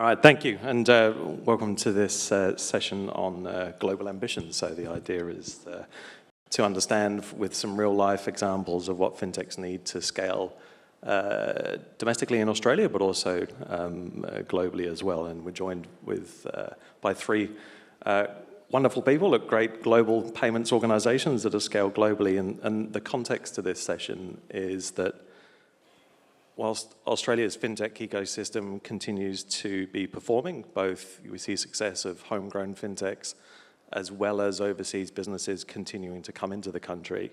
All right, thank you, and welcome to this session on global ambitions. So the idea is to understand with some real-life examples of what FinTechs need to scale domestically in Australia, but also globally as well. And we're joined by three wonderful people at great global payments organizations that are scaled globally. And the context to this session is that whilst Australia's FinTech ecosystem continues to be performing, both we see success of homegrown FinTechs as well as overseas businesses continuing to come into the country.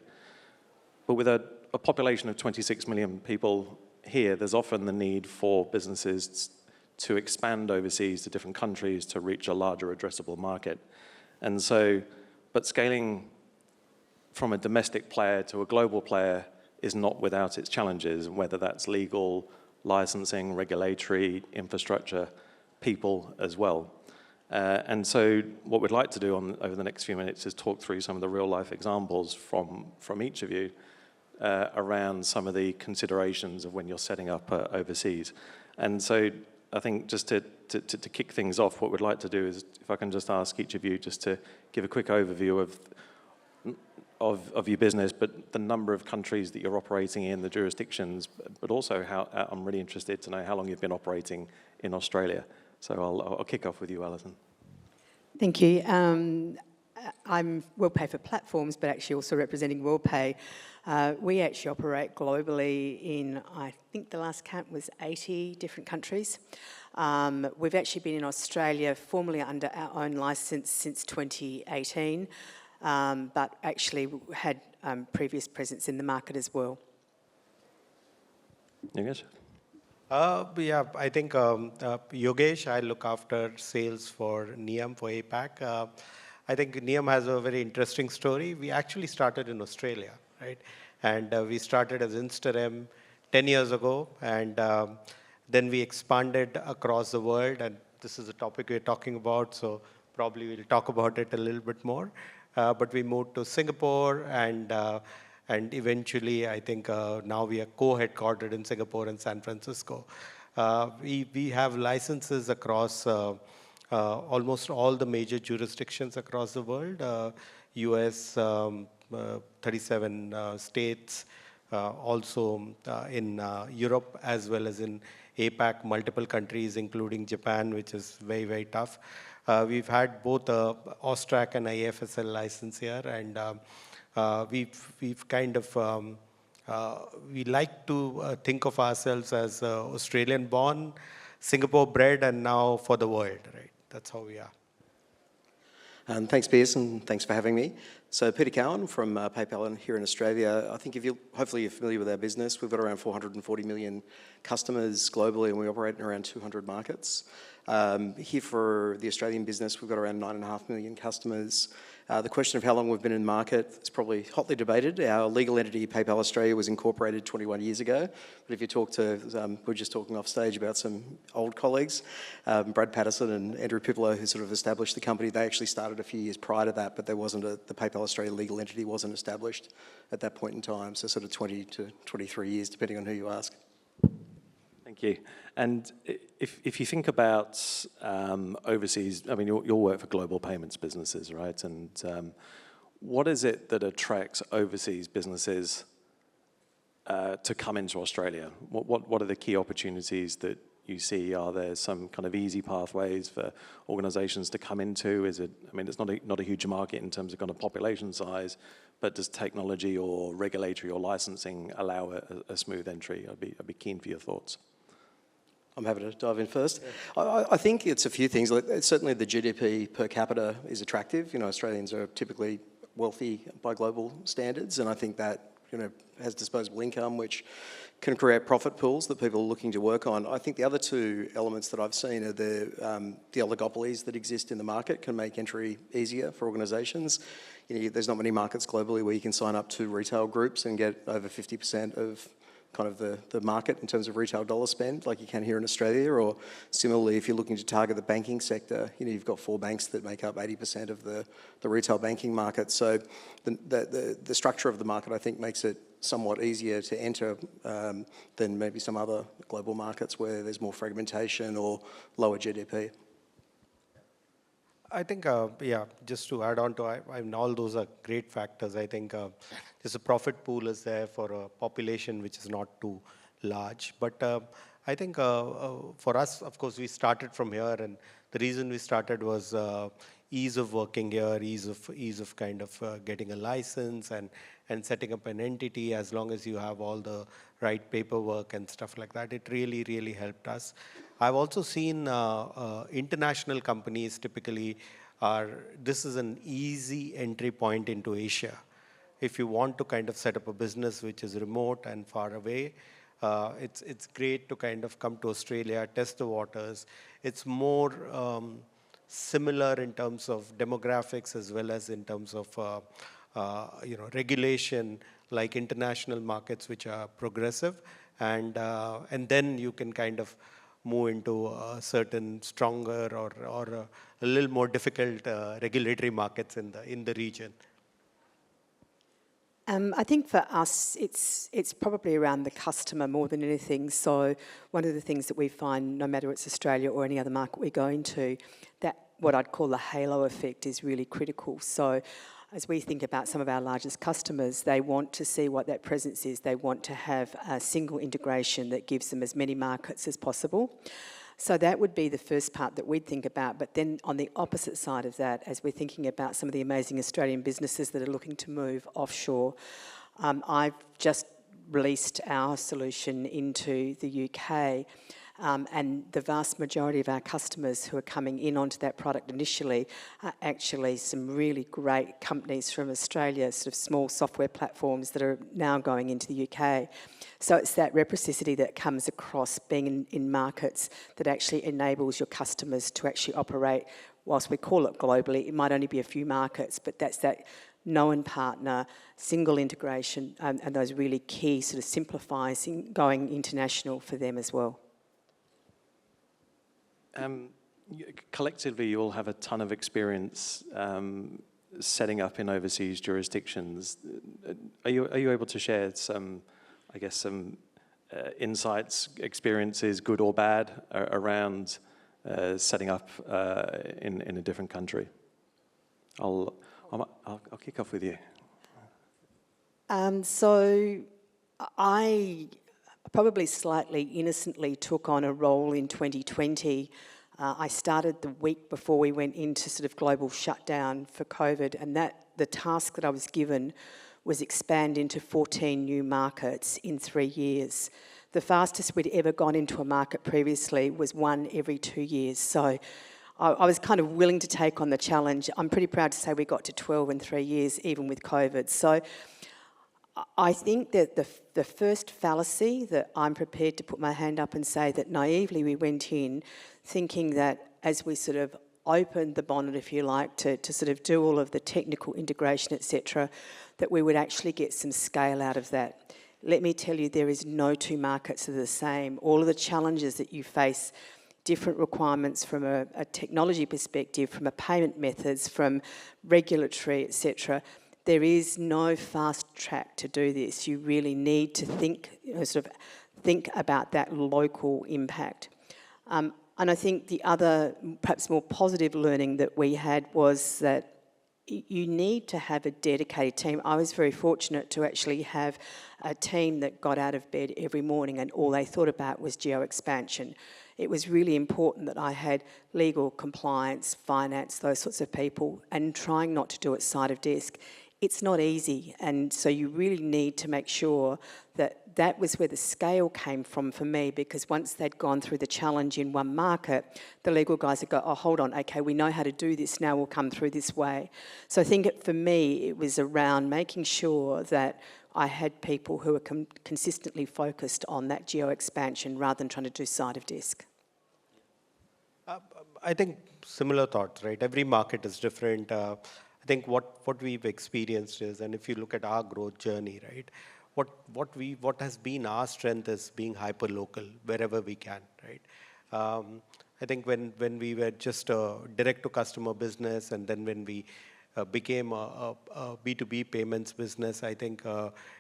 But with a population of 26 million people here, there's often the need for businesses to expand overseas to different countries to reach a larger addressable market. And so, but scaling from a domestic player to a global player is not without its challenges, whether that's legal, licensing, regulatory, infrastructure, people as well. And so what we'd like to do over the next few minutes is talk through some of the real-life examples from each of you around some of the considerations of when you're setting up overseas. And so I think just to kick things off, what we'd like to do is, if I can just ask each of you just to give a quick overview of your business, but the number of countries that you're operating in, the jurisdictions, but also I'm really interested to know how long you've been operating in Australia. So I'll kick off with you, Alison. Thank you. I'm Worldpay for platforms, but actually also representing Worldpay. We actually operate globally in, I think the last count was 80 different countries. We've actually been in Australia formally under our own license since 2018. But actually had previous presence in the market as well. Yogesh? Yeah, I think Yogesh, I look after sales for Nium for APAC. I think Nium has a very interesting story. We actually started in Australia, right? And we started as Instarem 10 years ago, and then we expanded across the world, and this is a topic we're talking about, so probably we'll talk about it a little bit more. But we moved to Singapore, and eventually, I think now we are co-headquartered in Singapore and San Francisco. We have licenses across almost all the major jurisdictions across the world. US, 37 states, also in Europe as well as in APAC, multiple countries, including Japan, which is very, very tough. We've had both AUSTRAC and IFSL license here, and we've kind of, we like to think of ourselves as Australian-born, Singapore-bred, and now for the world, right? That's how we are. Thanks, Piers, and thanks for having me. So Peter Cowan from PayPal here in Australia. I think hopefully you're familiar with our business. We've got around 440 million customers globally, and we operate in around 200 markets. Here for the Australian business, we've got around 9.5 million customers. The question of how long we've been in market is probably hotly debated. Our legal entity, PayPal Australia, was incorporated 21 years ago. But if you talk to, we were just talking off stage about some old colleagues, Brad Patterson and Andrew Pipolo, who sort of established the company. They actually started a few years prior to that, but there wasn't the PayPal Australia legal entity wasn't established at that point in time. So sort of 20 to 23 years, depending on who you ask. Thank you. And if you think about overseas, I mean, you'll work for global payments businesses, right? And what is it that attracts overseas businesses to come into Australia? What are the key opportunities that you see? Are there some kind of easy pathways for organizations to come into? Is it, I mean, it's not a huge market in terms of kind of population size, but does technology or regulatory or licensing allow a smooth entry? I'd be keen for your thoughts. I'm happy to dive in first. I think it's a few things. Certainly the GDP per capita is attractive. You know, Australians are typically wealthy by global standards, and I think that, you know, has disposable income, which can create profit pools that people are looking to work on. I think the other two elements that I've seen are the oligopolies that exist in the market can make entry easier for organisations. You know, there's not many markets globally where you can sign up to retail groups and get over 50% of kind of the market in terms of retail dollar spend, like you can here in Australia. Or similarly, if you're looking to target the banking sector, you know, you've got 4 banks that make up 80% of the retail banking market. So the structure of the market, I think, makes it somewhat easier to enter than maybe some other global markets where there's more fragmentation or lower GDP? I think, yeah, just to add on to, I mean, all those are great factors. I think there's a profit pool is there for a population which is not too large. But I think for us, of course, we started from here, and the reason we started was ease of working here, ease of kind of getting a license and setting up an entity. As long as you have all the right paperwork and stuff like that, it really, really helped us. I've also seen international companies typically this is an easy entry point into Asia. If you want to kind of set up a business which is remote and far away, it's great to kind of come to Australia, test the waters. It's more similar in terms of demographics as well as in terms of regulation, like international markets which are progressive, and then you can kind of move into certain stronger or a little more difficult regulatory markets in the region. I think for us, it's probably around the customer more than anything. So one of the things that we find, no matter it's Australia or any other market we go into, that what I'd call the halo effect is really critical. So as we think about some of our largest customers, they want to see what that presence is. They want to have a single integration that gives them as many markets as possible. So that would be the first part that we'd think about. But then on the opposite side of that, as we're thinking about some of the amazing Australian businesses that are looking to move offshore, I've just released our solution into the UK. And the vast majority of our customers who are coming in onto that product initially are actually some really great companies from Australia, sort of small software platforms that are now going into the UK. So it's that reciprocity that comes across being in markets that actually enables your customers to actually operate. Whilst we call it globally, it might only be a few markets, but that's that known partner, single integration, and those really key sort of simplifiers in going international for them as well. Collectively, you all have a ton of experience setting up in overseas jurisdictions. Are you able to share some, I guess, some insights, experiences, good or bad, around setting up in a different country? I'll kick off with you. So I probably slightly innocently took on a role in 2020. I started the week before we went into sort of global shutdown for COVID, and the task that I was given was expand into 14 new markets in 3 years. The fastest we'd ever gone into a market previously was one every 2 years. So I was kind of willing to take on the challenge. I'm pretty proud to say we got to 12 in 3 years, even with COVID. So I think that the first fallacy that I'm prepared to put my hand up and say that naively we went in thinking that as we sort of opened the bonnet, if you like, to sort of do all of the technical integration, etc., that we would actually get some scale out of that. Let me tell you, there is no two markets that are the same. All of the challenges that you face, different requirements from a technology perspective, from a payment methods, from regulatory, etc., there is no fast track to do this. You really need to think about that local impact. And I think the other, perhaps more positive learning that we had was that you need to have a dedicated team. I was very fortunate to actually have a team that got out of bed every morning and all they thought about was geo-expansion. It was really important that I had legal, compliance, finance, those sorts of people, and trying not to do it side of desk. It's not easy, and so you really need to make sure that that was where the scale came from for me, because once they'd gone through the challenge in one market, the legal guys would go, oh, hold on, okay, we know how to do this, now we'll come through this way. So I think for me, it was around making sure that I had people who were consistently focused on that geo-expansion rather than trying to do side of desk. I think similar thoughts, right? Every market is different. I think what we've experienced is, and if you look at our growth journey, right, what has been our strength is being hyper-local wherever we can, right? I think when we were just a direct-to-customer business, and then when we became a B2B payments business, I think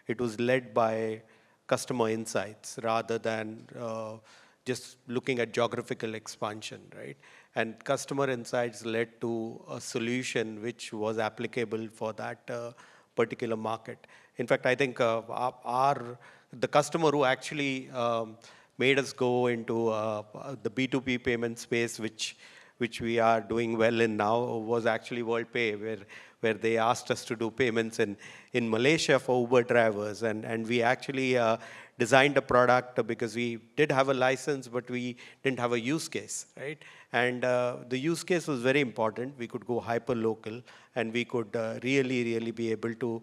it was led by customer insights rather than just looking at geographical expansion, right? And customer insights led to a solution which was applicable for that particular market. In fact, I think the customer who actually made us go into the B2B payment space, which we are doing well in now, was actually Worldpay, where they asked us to do payments in Malaysia for Uber drivers. And we actually designed a product because we did have a license, but we didn't have a use case, right? And the use case was very important. We could go hyper-local, and we could really be able to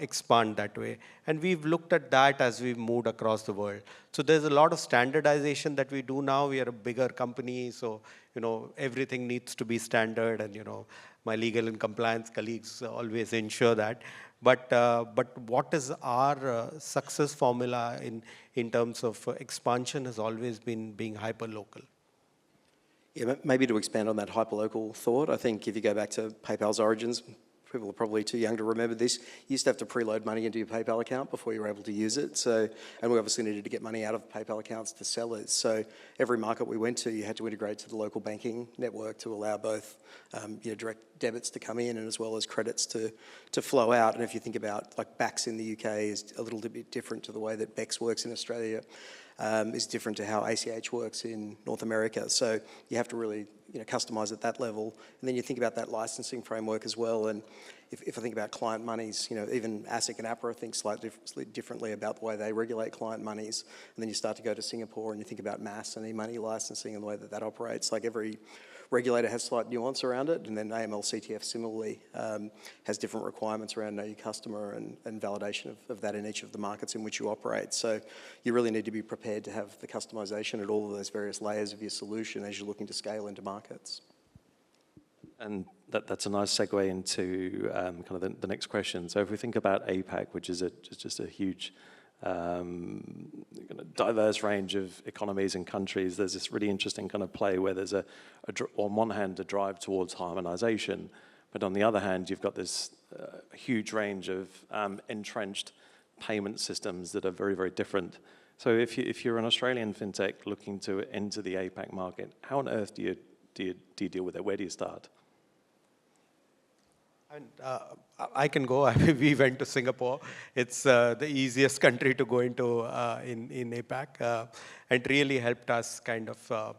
expand that way. And we've looked at that as we've moved across the world. So there's a lot of standardization that we do now. We are a bigger company, so everything needs to be standard, and my legal and compliance colleagues always ensure that. But what is our success formula in terms of expansion has always been being hyper-local. Yeah, maybe to expand on that hyper-local thought, I think if you go back to PayPal's origins, people are probably too young to remember this. You used to have to preload money into your PayPal account before you were able to use it. And we obviously needed to get money out of PayPal accounts to sellers. So every market we went to, you had to integrate to the local banking network to allow both direct debits to come in and as well as credits to flow out. And if you think about like BACS in the UK is a little bit different to the way that BEX works in Australia. Is different to how ACH works in North America. So you have to really customize at that level. And then you think about that licensing framework as well. And if I think about client monies, even ASIC and APRA think slightly differently about the way they regulate client monies. And then you start to go to Singapore and you think about MAS and e-money licensing and the way that operates. Like every regulator has slight nuance around it, and then AML/CTF similarly has different requirements around know your customer and validation of that in each of the markets in which you operate. So you really need to be prepared to have the customization at all of those various layers of your solution as you're looking to scale into markets. And that's a nice segue into kind of the next question. So if we think about APAC, which is just a huge diverse range of economies and countries, there's this really interesting kind of play where there's on one hand a drive towards harmonization, but on the other hand you've got this huge range of entrenched payment systems that are very, very different. So if you're an Australian fintech looking to enter the APAC market, how on earth do you deal with it? Where do you start? I can go. We went to Singapore. It's the easiest country to go into in APAC, and really helped us kind of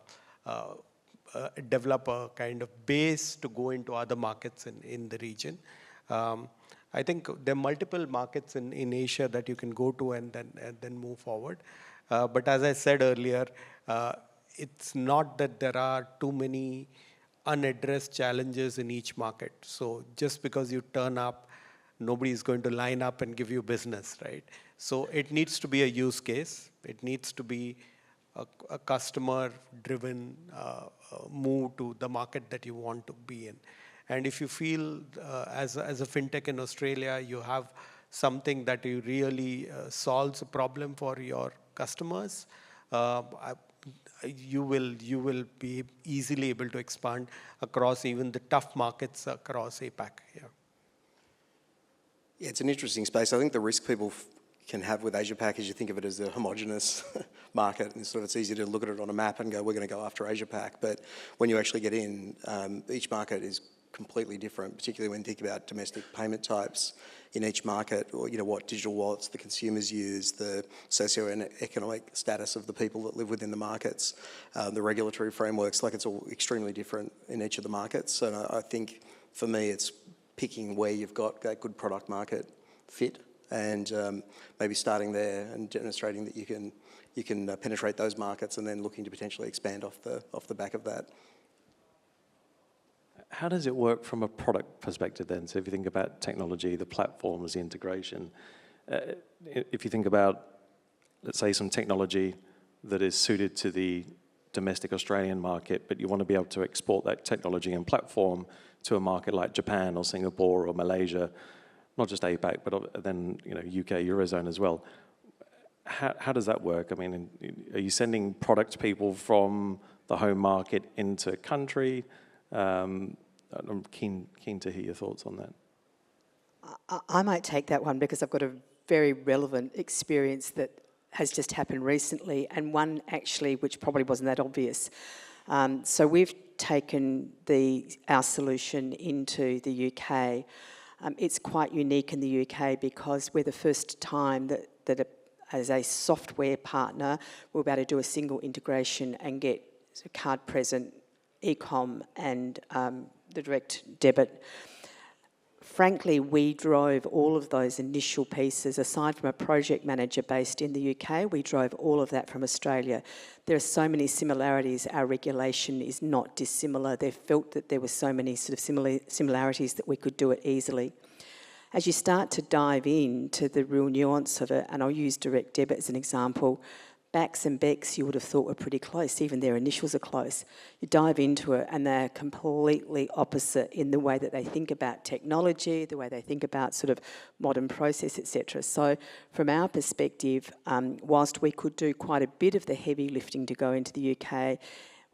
develop a kind of base to go into other markets in the region. I think there are multiple markets in Asia that you can go to and then move forward. But as I said earlier, it's not that there are too many unaddressed challenges in each market. So just because you turn up, nobody is going to line up and give you business, right? So it needs to be a use case. It needs to be a customer-driven move to the market that you want to be in. And if you feel as a fintech in Australia, you have something that you really solves a problem for your customers, you will be easily able to expand across even the tough markets across APAC. Yeah, it's an interesting space. I think the risk people can have with Asia-Pac is you think of it as a homogenous market, and it's easy to look at it on a map and go, we're going to go after Asia-Pac. But when you actually get in, each market is completely different, particularly when you think about domestic payment types in each market, or what digital wallets the consumers use, the socio-economic status of the people that live within the markets, the regulatory frameworks. Like, it's all extremely different in each of the markets. And I think for me, it's picking where you've got that good product market fit, and maybe starting there and demonstrating that you can penetrate those markets, and then looking to potentially expand off the back of that. How does it work from a product perspective then? So if you think about technology, the platforms, the integration, if you think about, let's say, some technology that is suited to the domestic Australian market, but you want to be able to export that technology and platform to a market like Japan or Singapore or Malaysia, not just APAC, but then UK, Eurozone as well. How does that work? I mean, are you sending product people from the home market into country? I'm keen to hear your thoughts on that. I might take that one because I've got a very relevant experience that has just happened recently, and one actually which probably wasn't that obvious. So we've taken our solution into the UK. It's quite unique in the UK because we're the first time that as a software partner, we're about to do a single integration and get card present, e-com and the direct debit. Frankly, we drove all of those initial pieces, aside from a project manager based in the UK, we drove all of that from Australia. There are so many similarities. Our regulation is not dissimilar. They felt that there were so many sort of similarities that we could do it easily. As you start to dive into the real nuance of it, and I'll use direct debit as an example, BACS and BECS you would have thought were pretty close, even their initials are close. You dive into it and they're completely opposite in the way that they think about technology, the way they think about sort of modern process, etc. So from our perspective, whilst we could do quite a bit of the heavy lifting to go into the UK,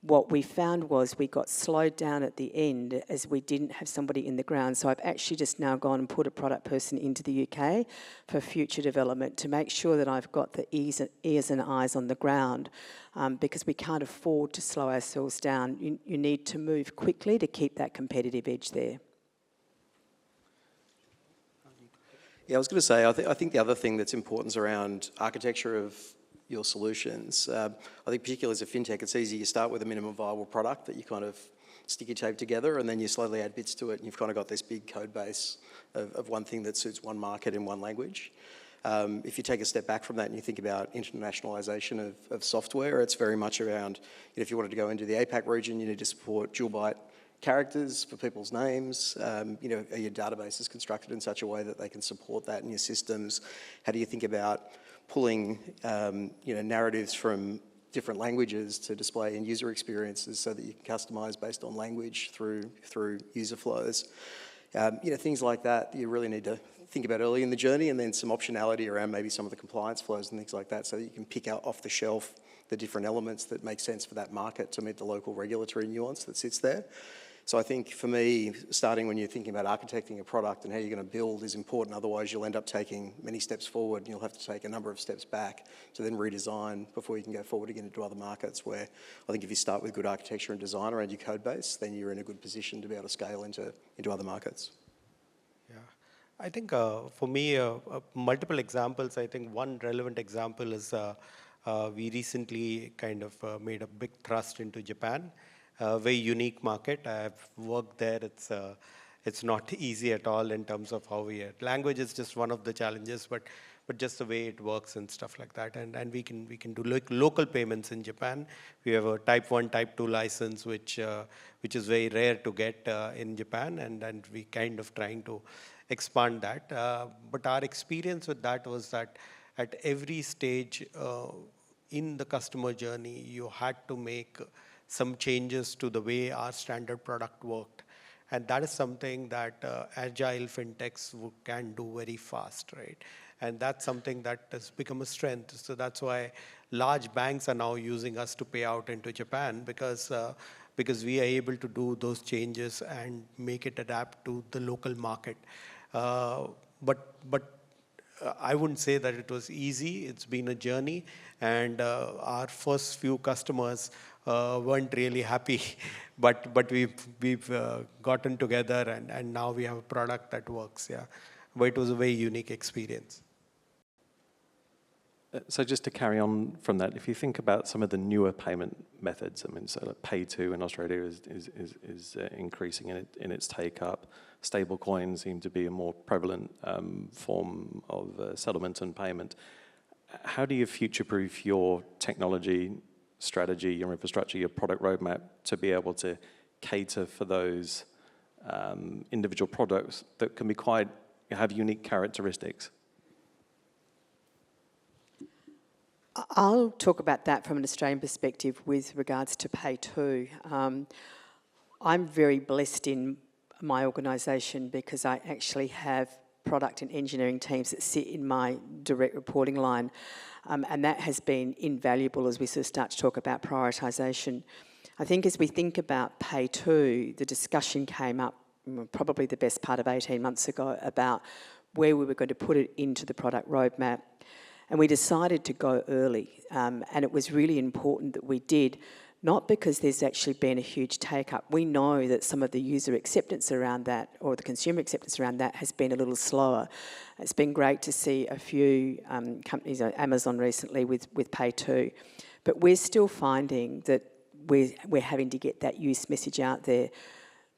what we found was we got slowed down at the end as we didn't have somebody in the ground. So I've actually just now gone and put a product person into the UK for future development to make sure that I've got the ears and eyes on the ground, because we can't afford to slow ourselves down. You need to move quickly to keep that competitive edge there. Yeah, I was going to say, I think the other thing that's important is around architecture of your solutions. I think particularly as a fintech, it's easy. You start with a minimum viable product that you kind of sticky tape together, and then you slowly add bits to it, and you've kind of got this big code base of one thing that suits one market in one language. If you take a step back from that and you think about internationalization of software, it's very much around, if you wanted to go into the APAC region, you need to support Dual-Byte characters for people's names. Are your databases constructed in such a way that they can support that in your systems? How do you think about pulling narratives from different languages to display in user experiences so that you can customize based on language through user flows? Things like that you really need to think about early in the journey, and then some optionality around maybe some of the compliance flows and things like that so that you can pick out off the shelf the different elements that make sense for that market to meet the local regulatory nuance that sits there. So I think for me, starting when you're thinking about architecting a product and how you're going to build is important. Otherwise, you'll end up taking many steps forward and you'll have to take a number of steps back to then redesign before you can go forward again into other markets, where I think if you start with good architecture and design around your code base, then you're in a good position to be able to scale into other markets. Yeah, I think for me, multiple examples. I think one relevant example is we recently kind of made a big thrust into Japan. Very unique market. I've worked there. It's not easy at all in terms of how we language is just one of the challenges, but just the way it works and stuff like that. And we can do local payments in Japan. We have a type 1, type 2 license, which is very rare to get in Japan, and we kind of trying to expand that. But our experience with that was that at every stage in the customer journey, you had to make some changes to the way our standard product worked. And that is something that agile fintechs can do very fast, right? And that's something that has become a strength. So that's why large banks are now using us to pay out into Japan, because we are able to do those changes and make it adapt to the local market. But I wouldn't say that it was easy. It's been a journey, and our first few customers weren't really happy, but we've gotten together, and now we have a product that works. Yeah, but it was a very unique experience. So just to carry on from that, if you think about some of the newer payment methods, I mean, so like PayTo in Australia is increasing in its take up. Stablecoin seem to be a more prevalent form of settlement and payment. How do you future-proof your technology strategy, your infrastructure, your product roadmap to be able to cater for those individual products that can be have unique characteristics? I'll talk about that from an Australian perspective with regards to PayTo. I'm very blessed in my organisation because I actually have product and engineering teams that sit in my direct reporting line, and that has been invaluable as we sort of start to talk about prioritisation. I think as we think about PayTo, the discussion came up probably the best part of 18 months ago about where we were going to put it into the product roadmap. And we decided to go early. And it was really important that we did, not because there's actually been a huge take-up. We know that some of the user acceptance around that, or the consumer acceptance around that, has been a little slower. It's been great to see a few companies, Amazon recently with PayTo. But we're still finding that we're having to get that use message out there.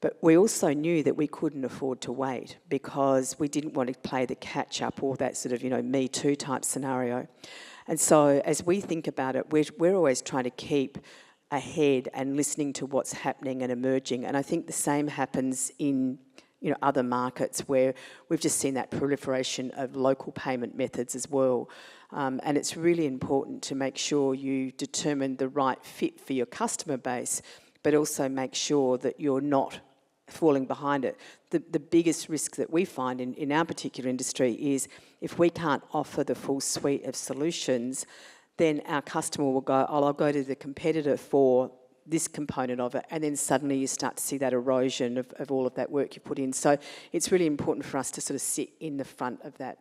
But we also knew that we couldn't afford to wait because we didn't want to play the catch-up or that sort of, Me Too type scenario. And so as we think about it, we're always trying to keep ahead and listening to what's happening and emerging. And I think the same happens in other markets where we've just seen that proliferation of local payment methods as well. And it's really important to make sure you determine the right fit for your customer base, but also make sure that you're not falling behind it. The biggest risk that we find in our particular industry is if we can't offer the full suite of solutions, then our customer will go, I'll go to the competitor for this component of it, and then suddenly you start to see that erosion of all of that work you put in. So it's really important for us to sort of sit in the front of that.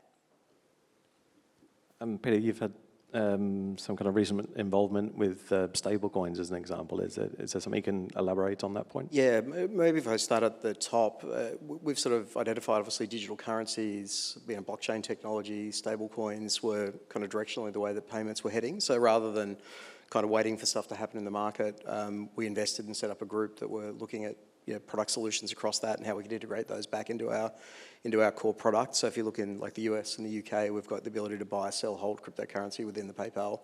Peter, you've had some kind of recent involvement with stablecoins as an example. Is there something you can elaborate on that point? Yeah, maybe if I start at the top, we've sort of identified obviously digital currencies, blockchain technology, stablecoins were kind of directionally the way that payments were heading. So rather than kind of waiting for stuff to happen in the market, we invested and set up a group that were looking at product solutions across that and how we could integrate those back into our core product. So if you look in like the US and the UK, we've got the ability to buy, sell, hold cryptocurrency within the PayPal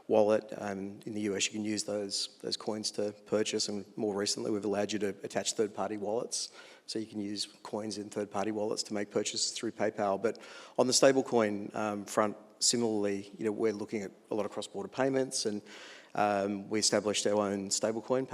wallet. In the US, you can use those coins to purchase, and more recently, we've allowed you to attach third-party wallets. So you can use coins in third-party wallets to make purchases through PayPal. But on the stablecoin front, similarly, we're looking at a lot of cross-border payments, and we established our own stablecoin,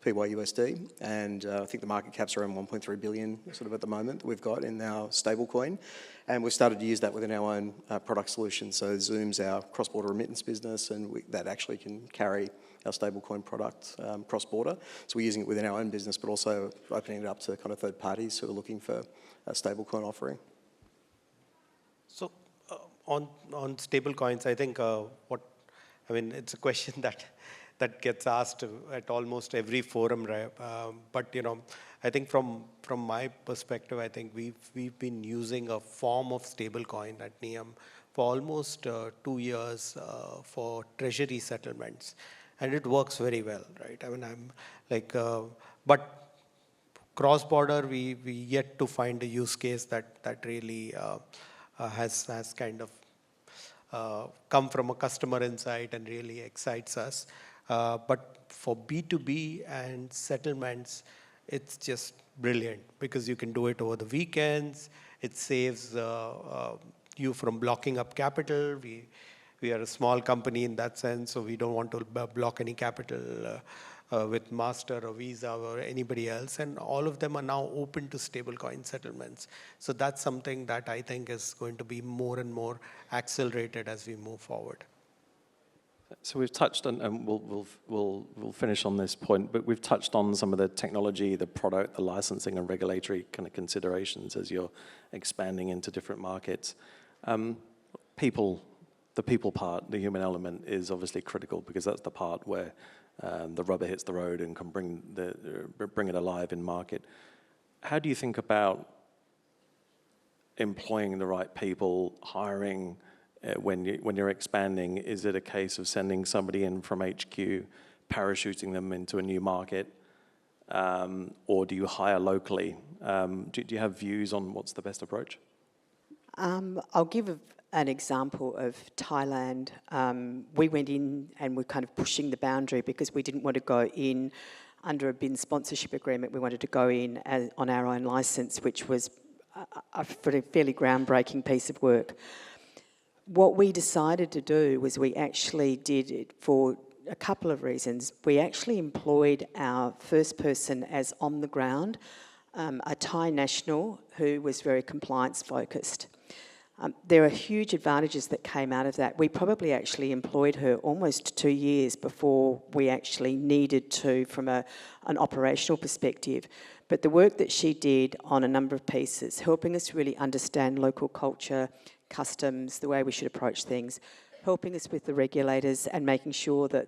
PYUSD, and I think the market cap's around 1.3 billion sort of at the moment that we've got in our stablecoin, and we've started to use that within our own product solution. So Zoom's our cross-border remittance business, and that actually can carry our stablecoin product cross-border. So we're using it within our own business, but also opening it up to kind of third parties who are looking for a stablecoin offering. So on stablecoins, I think it's a question that gets asked at almost every forum, right? But I think from my perspective, I think we've been using a form of stablecoin at Nium for almost 2 years for Treasury settlements, and it works very well, right? But cross-border, we yet to find a use case that really has kind of come from a customer insight and really excites us. But for B2B and settlements, it's just brilliant because you can do it over the weekends. It saves you from blocking up capital. We are a small company in that sense, so we don't want to block any capital with Master or Visa or anybody else. And all of them are now open to stablecoin settlements. So that's something that I think is going to be more and more accelerated as we move forward. So we've touched on, and we'll finish on this point, but we've touched on some of the technology, the product, the licensing and regulatory kind of considerations as you're expanding into different markets. The people part, the human element is obviously critical because that's the part where the rubber hits the road and can bring it alive in market. How do you think about employing the right people, hiring, when you're expanding? Is it a case of sending somebody in from HQ, parachuting them into a new market, or do you hire locally? Do you have views on what's the best approach? I'll give an example of Thailand. We went in and we're kind of pushing the boundary because we didn't want to go in under a BIN sponsorship agreement. We wanted to go in on our own license, which was a fairly groundbreaking piece of work. What we decided to do was we actually did it for a couple of reasons. We actually employed our first person as on the ground, a Thai national who was very compliance focused. There are huge advantages that came out of that. We probably actually employed her almost 2 years before we actually needed to from an operational perspective. But the work that she did on a number of pieces, helping us really understand local culture, customs, the way we should approach things, helping us with the regulators and making sure that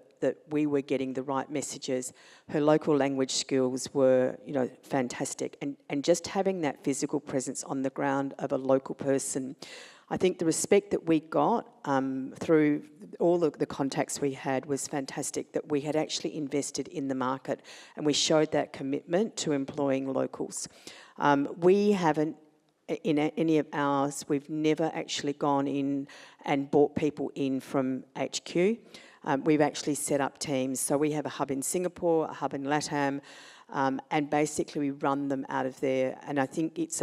we were getting the right messages. Her local language skills were, fantastic. And just having that physical presence on the ground of a local person, I think the respect that we got through all the contacts we had was fantastic, that we had actually invested in the market and we showed that commitment to employing locals. We haven't, in any of ours, we've never actually gone in and brought people in from HQ. We've actually set up teams. So we have a hub in Singapore, a hub in LATAM, and basically we run them out of there. And I think it's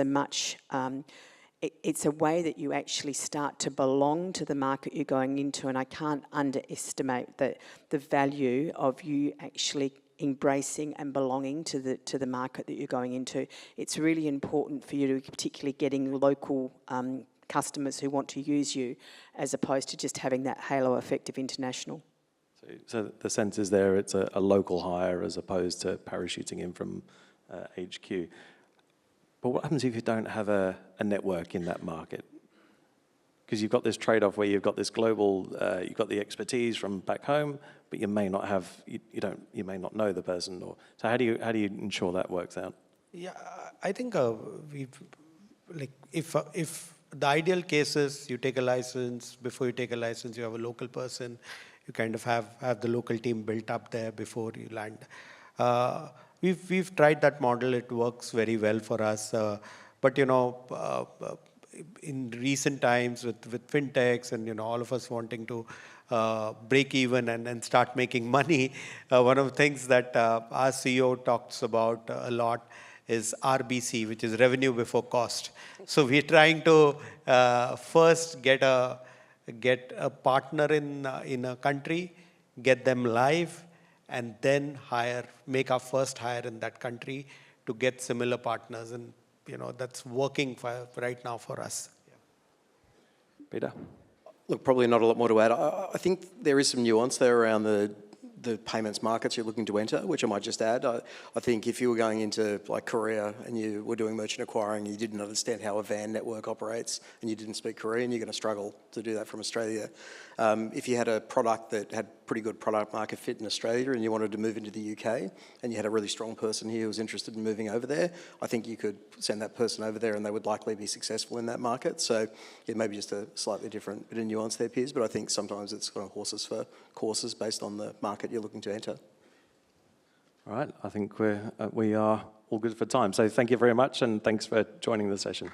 it's a way that you actually start to belong to the market you're going into, and I can't underestimate the value of you actually embracing and belonging to the market that you're going into. It's really important for you to particularly getting local customers who want to use you, as opposed to just having that halo effect of international. So the sense is there, it's a local hire as opposed to parachuting in from HQ. But what happens if you don't have a network in that market? Because you've got this trade-off where you've got this global, you've got the expertise from back home, but you may not have, you may not know the person. So how do you ensure that works out? Yeah, I think if the ideal case is you take a license, before you take a license, you have a local person, you kind of have the local team built up there before you land. We've tried that model. It works very well for us. But in recent times with FinTechs and all of us wanting to break even and start making money, one of the things that our CEO talks about a lot is RBC, which is revenue before cost. So we're trying to first get a partner in a country, get them live, and then make our first hire in that country to get similar partners. And that's working right now for us. Yeah. Peter? Look, probably not a lot more to add. I think there is some nuance there around the payments markets you're looking to enter, which I might just add. I think if you were going into like Korea and you were doing merchant acquiring, you didn't understand how a VAN network operates and you didn't speak Korean, you're going to struggle to do that from Australia. If you had a product that had pretty good product market fit in Australia and you wanted to move into the UK and you had a really strong person here who was interested in moving over there, I think you could send that person over there and they would likely be successful in that market. So it may be just a slightly different bit of nuance there, Piers, but I think sometimes it's kind of horses for courses based on the market you're looking to enter. All right, I think we are all good for time. So thank you very much and thanks for joining the session.